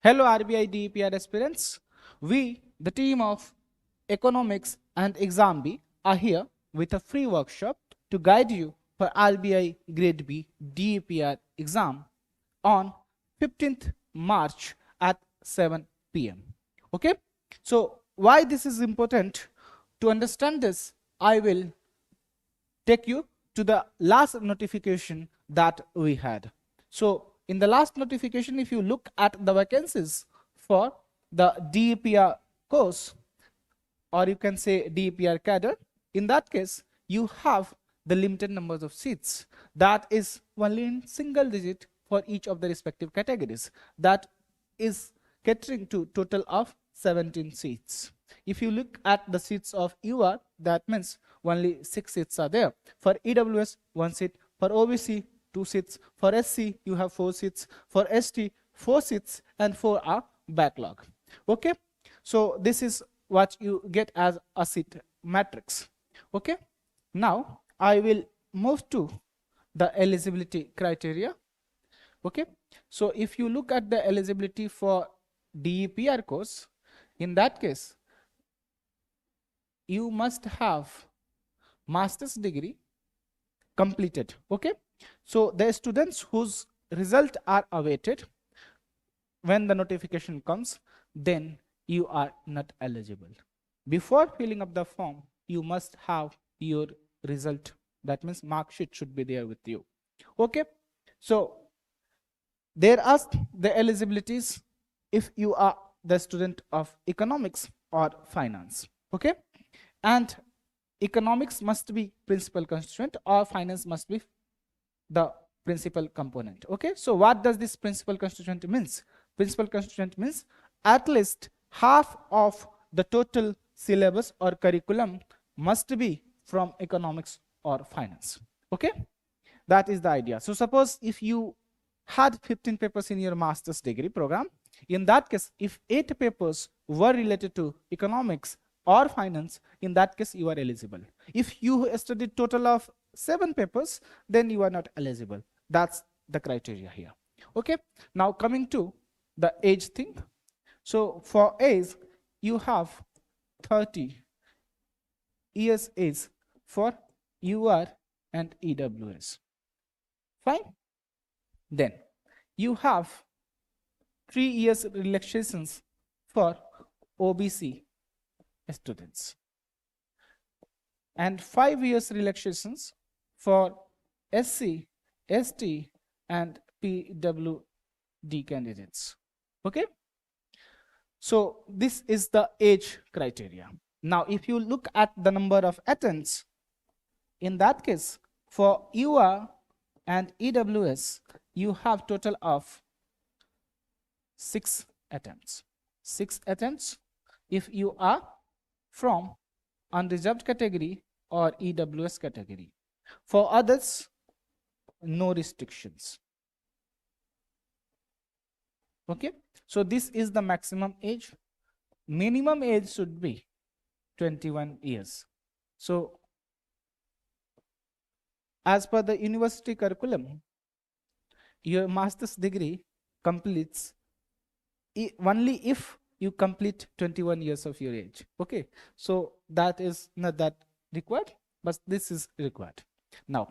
Hello RBI DEPR aspirants. We, the team of Economics and Exam B, are here with a free workshop to guide you for RBI Grade B DEPR exam on 15th March at 7 p.m. Okay? So, why this is important? To understand this, I will take you to the last notification that we had. So in the last notification, if you look at the vacancies for the DEPR course, or you can say DEPR cadre, in that case, you have the limited numbers of seats. That is only in single digit for each of the respective categories. That is catering to total of 17 seats. If you look at the seats of UR, that means only 6 seats are there. For EWS, 1 seat. For OBC, 2 seats. For SC, you have 4 seats. For ST, 4 seats, and 4 are backlog. Okay, so this is what you get as a seat matrix. Okay, now I will move to the eligibility criteria. Okay, so if you look at the eligibility for DEPR course, in that case, you must have master's degree completed. Okay, so the students whose result are awaited when the notification comes, then you are not eligible. Before filling up the form, you must have your result. That means mark sheet should be there with you. Okay, so there are the eligibilities if you are the student of economics or finance. Okay, and economics must be principal constituent or finance must be the principal component. Okay, so what does this principal constituent means? Principal constituent means at least half of the total syllabus or curriculum must be from economics or finance. Okay, that is the idea. So suppose if you had 15 papers in your master's degree program, in that case, if 8 papers were related to economics or finance, in that case you are eligible. If you studied total of 7 papers, then you are not eligible. That's the criteria here. Okay, now coming to the age thing. So for age, you have 30 years age for UR and EWS. Fine. Then you have 3 years relaxations for OBC students and 5 years relaxations for SC, ST and PWD candidates. Okay, so this is the age criteria. Now if you look at the number of attempts, in that case for UR and EWS you have total of 6 attempts. 6 attempts if you are from unreserved category or EWS category. For others, no restrictions. Okay, so this is the maximum age. Minimum age should be 21 years. So as per the university curriculum, your master's degree completes only if you complete 21 years of your age. Okay, so that is not that required, but this is required. Now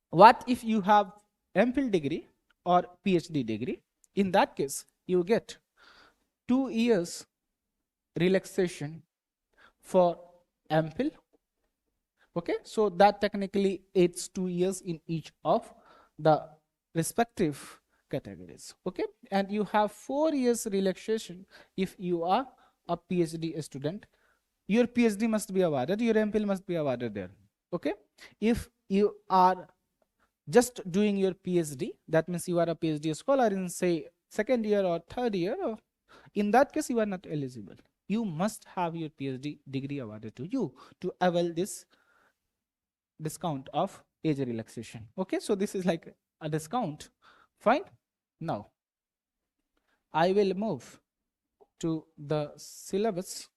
what if you have MPhil degree or PhD degree? In that case you get 2 years relaxation for MPhil. Okay, so that technically it's 2 years in each of the respective categories. Okay, and you have 4 years relaxation if you are a PhD student. Your PhD must be awarded, your MPhil must be awarded there. Okay, if you are just doing your PhD, that means you are a PhD scholar in say 2nd year or 3rd year, in that case you are not eligible. You must have your PhD degree awarded to you to avail this discount of age relaxation. Okay, so this is like a discount. Fine. Now I will move to the syllabus.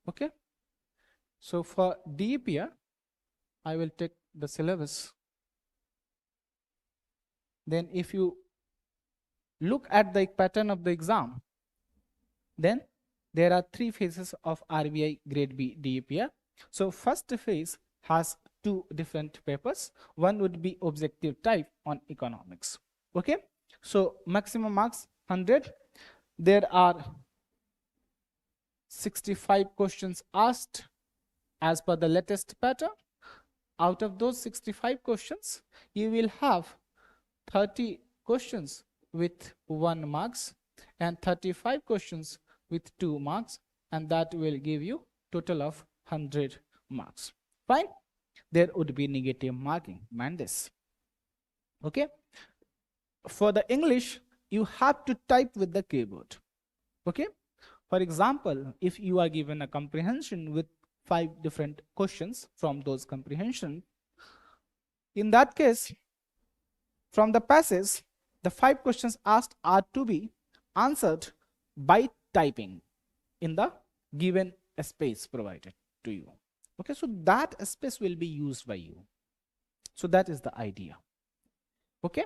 Okay, so for DEPR I will take the syllabus. Then if you look at the pattern of the exam, then there are 3 phases of RBI grade B DEPR. So first phase has 2 different papers. One would be objective type on economics. Okay, so maximum marks 100. There are 65 questions asked as per the latest pattern. Out of those 65 questions, you will have 30 questions with 1 marks and 35 questions with 2 marks, and that will give you total of 100 marks. Fine. There would be negative marking, mind this. Okay. For the English, you have to type with the keyboard. Okay. For example, if you are given a comprehension with 5 different questions from those comprehension, in that case, from the passage, the 5 questions asked are to be answered by typing in the given space provided to you. Okay, so that space will be used by you. So that is the idea. Okay,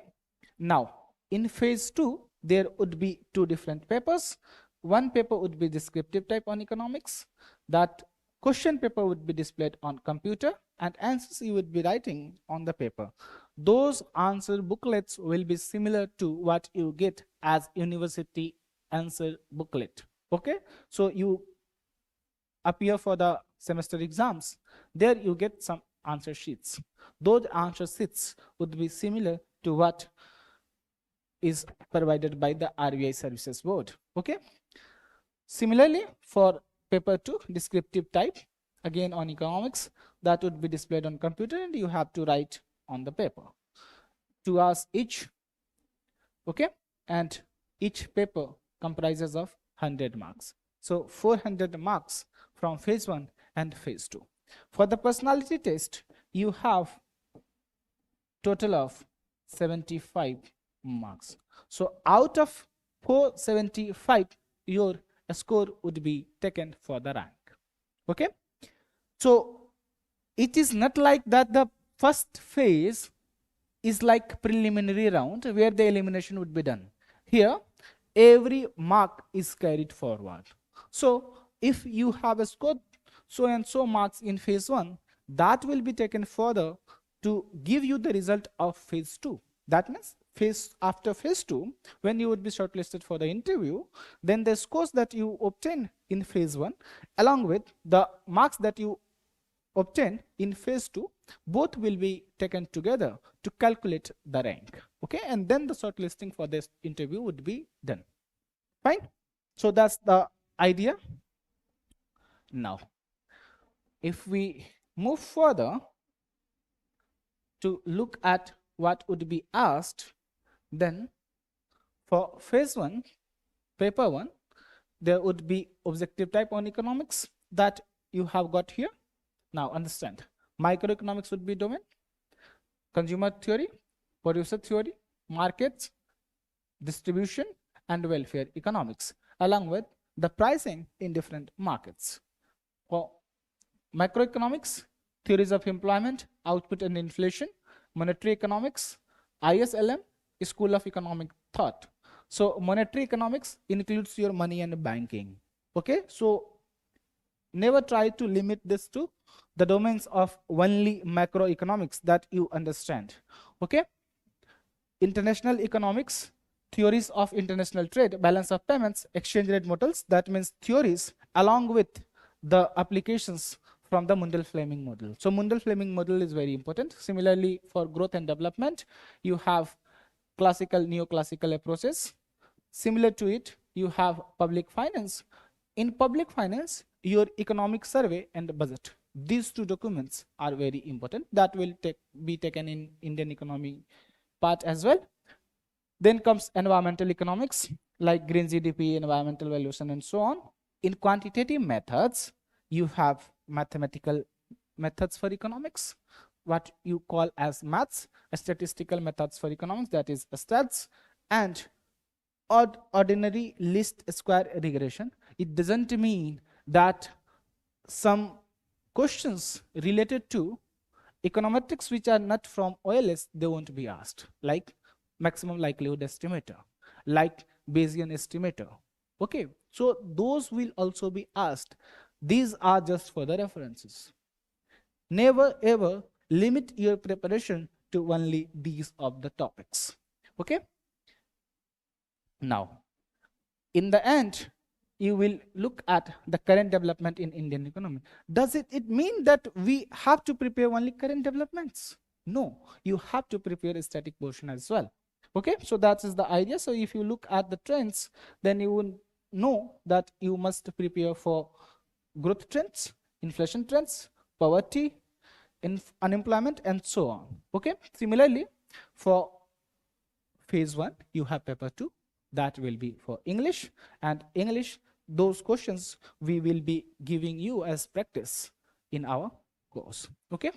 now in phase 2, there would be 2 different papers. One paper would be descriptive type on economics. That question paper would be displayed on computer and answers you would be writing on the paper. Those answer booklets will be similar to what you get as university answer booklet. Okay, so you appear for the semester exams, there you get some answer sheets. Those answer sheets would be similar to what is provided by the RBI Services Board. Okay, similarly for paper 2, descriptive type, again on economics, that would be displayed on computer and you have to write on the paper. 2 hours each. Okay, and each paper comprises of 100 marks. So 400 marks from phase 1 and phase 2. For the personality test, you have total of 75 marks. So out of 475, your score would be taken for the rank. Okay, so it is not like that the first phase is like preliminary round where the elimination would be done. Here every mark is carried forward. So if you have a scored so and so marks in phase 1, that will be taken further to give you the result of phase 2. That means after phase 2, when you would be shortlisted for the interview, then the scores that you obtain in phase 1 along with the marks that you obtain in phase 2, both will be taken together to calculate the rank. Okay, and then the shortlisting for this interview would be done. Fine. So that's the idea. Now if we move further to look at what would be asked, then for phase 1, paper 1, there would be objective type on economics that you have got here. Now understand, microeconomics would be domain, consumer theory, producer theory, markets, distribution and welfare economics, along with the pricing in different markets. For macroeconomics, theories of employment, output and inflation, monetary economics, ISLM, School of Economic Thought. So monetary economics includes your money and banking. Okay, so never try to limit this to the domains of only macroeconomics that you understand. Okay, international economics, theories of international trade, balance of payments, exchange rate models, that means theories along with the applications from the Mundell-Fleming model. So Mundell-Fleming model is very important. Similarly, for growth and development, you have classical, neoclassical approaches. Similar to it, you have public finance. In public finance, your economic survey and budget. These 2 documents are very important. That will be taken in Indian economy part as well. Then comes environmental economics, like green GDP, environmental valuation, and so on. In quantitative methods, you have mathematical methods for economics, what you call as maths, statistical methods for economics, that is stats, and ordinary least square regression. It doesn't mean that some questions related to econometrics which are not from OLS, they won't be asked, like maximum likelihood estimator, like Bayesian estimator. Okay, so those will also be asked. These are just for the references. Never ever limit your preparation to only these of the topics. Okay, now in the end you will look at the current development in Indian economy. Does it mean that we have to prepare only current developments? No, you have to prepare a static portion as well. Okay, so that is the idea. So if you look at the trends, then you will know that you must prepare for growth trends, inflation trends, poverty, unemployment, and so on. Okay, similarly for phase 1 you have paper 2, that will be for English, and English, those questions we will be giving you as practice in our course. Okay,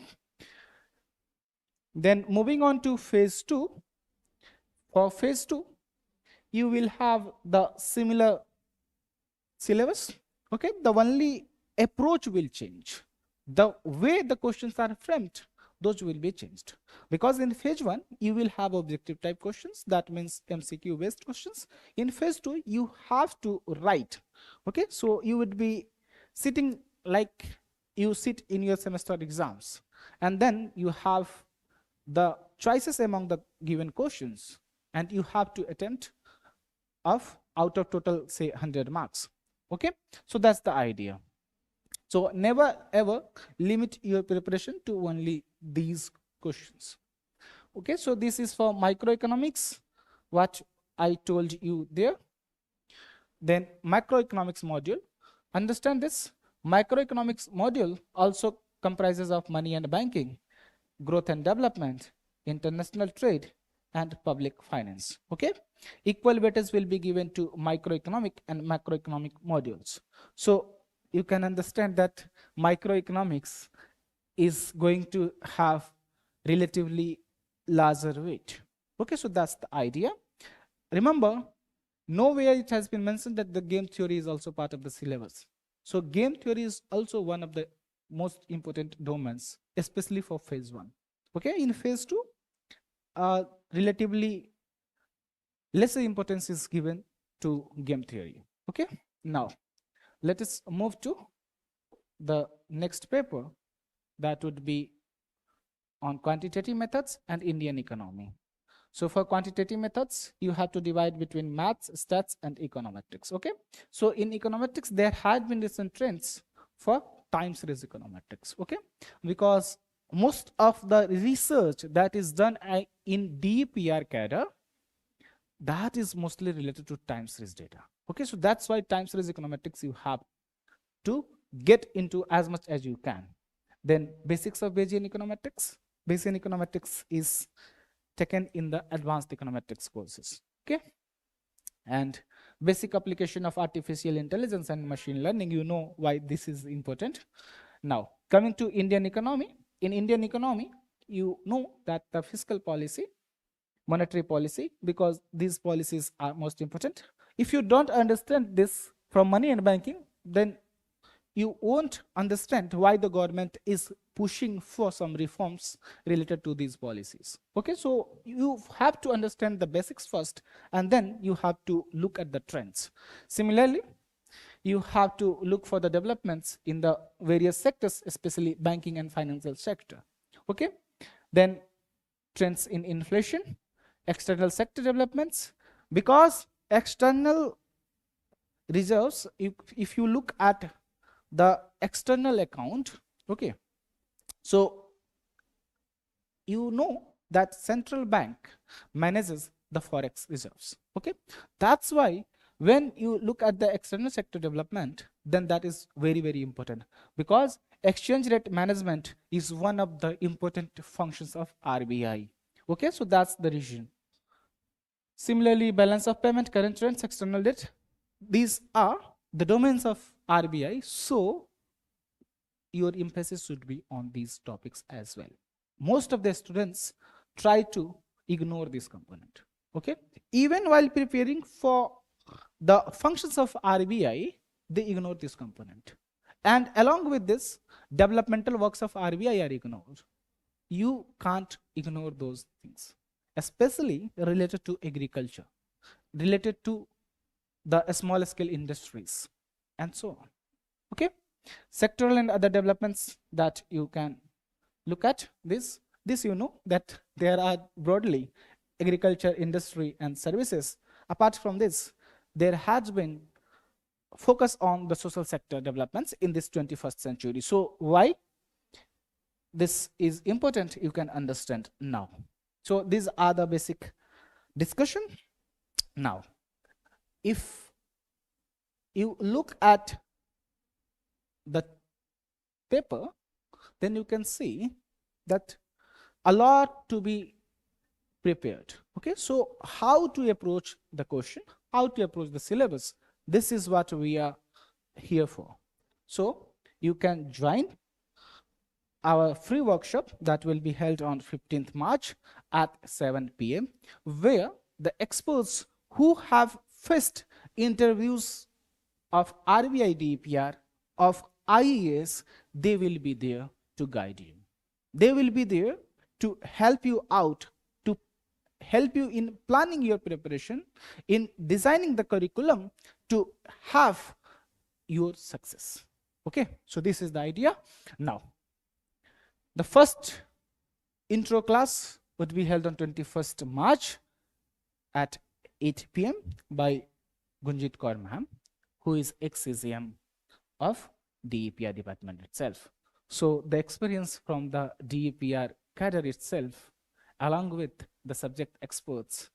then moving on to phase 2. For phase 2 you will have the similar syllabus. Okay, the only approach will change, the way the questions are framed, those will be changed, because in phase 1 you will have objective type questions, that means MCQ based questions. In phase 2 you have to write. Okay, so you would be sitting like you sit in your semester exams, and then you have the choices among the given questions, and you have to attempt of out of total say 100 marks. Okay, so that's the idea. So never ever limit your preparation to only these questions. Okay, so this is for microeconomics, what I told you there. Then macroeconomics module. Understand this, microeconomics module also comprises of money and banking, growth and development, international trade, and public finance. Okay, equal weightage will be given to microeconomic and macroeconomic modules. So you can understand that microeconomics is going to have relatively larger weight. Okay, so that's the idea. Remember, nowhere it has been mentioned that the game theory is also part of the syllabus. So game theory is also one of the most important domains, especially for phase 1. Okay, in phase 2 relatively lesser importance is given to game theory. Okay, now let us move to the next paper, that would be on quantitative methods and Indian economy. So for quantitative methods, you have to divide between maths, stats, and econometrics. Okay, so in econometrics there had been recent trends for time series econometrics. Okay, because most of the research that is done in DEPR cadre, that is mostly related to time series data. Okay, so that's why time series econometrics you have to get into as much as you can. Then basics of Bayesian econometrics. Bayesian econometrics is taken in the advanced econometrics courses. Okay, and basic application of artificial intelligence and machine learning, you know why this is important. Now coming to Indian economy. In Indian economy, you know that the fiscal policy, monetary policy, because these policies are most important. If you don't understand this from money and banking, then you won't understand why the government is pushing for some reforms related to these policies. Okay, so you have to understand the basics first, and then you have to look at the trends. Similarly, you have to look for the developments in the various sectors, especially banking and financial sector. Okay, then trends in inflation, external sector developments, because external reserves, if you look at the external account, okay, so you know that central bank manages the forex reserves. Okay, that's why when you look at the external sector development, then that is very, very important, because exchange rate management is one of the important functions of RBI. Okay, so that's the reason. Similarly, balance of payment, current trends, external debt, these are the domains of RBI. So your emphasis should be on these topics as well. Most of the students try to ignore this component. Okay, even while preparing for the functions of RBI, they ignore this component, and along with this, developmental works of RBI are ignored. You can't ignore those things, especially related to agriculture. related to the small scale industries and so on. Okay, sectoral and other developments that you can look at this you know that there are broadly agriculture, industry and services. Apart from this, there has been focus on the social sector developments in this 21st century. So why this is important, you can understand now. So these are the basic discussion. Now if you look at the paper, then you can see that a lot to be prepared. Okay, so how to approach the question, how to approach the syllabus, this is what we are here for. So you can join our free workshop that will be held on 15th March at 7 p.m. where the experts who have faced interviews of RBI DEPR, of IAS, they will be there to guide you. They will be there to help you out, to help you in planning your preparation, in designing the curriculum to have your success. Okay, so this is the idea. Now, the first intro class would be held on 21st March at 8 p.m. by Gunjit Kaur ma'am, who is ex-CGM of DEPR department itself. So the experience from the DEPR cadre itself, along with the subject experts,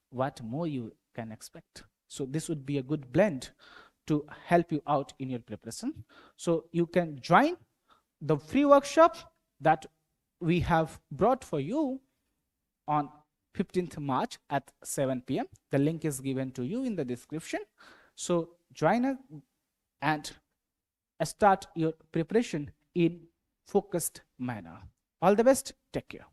what more you can expect. So this would be a good blend to help you out in your preparation. So you can join the free workshop that we have brought for you on 15th March at 7 p.m. The link is given to you in the description. So join us and start your preparation in focused manner. All the best. Take care.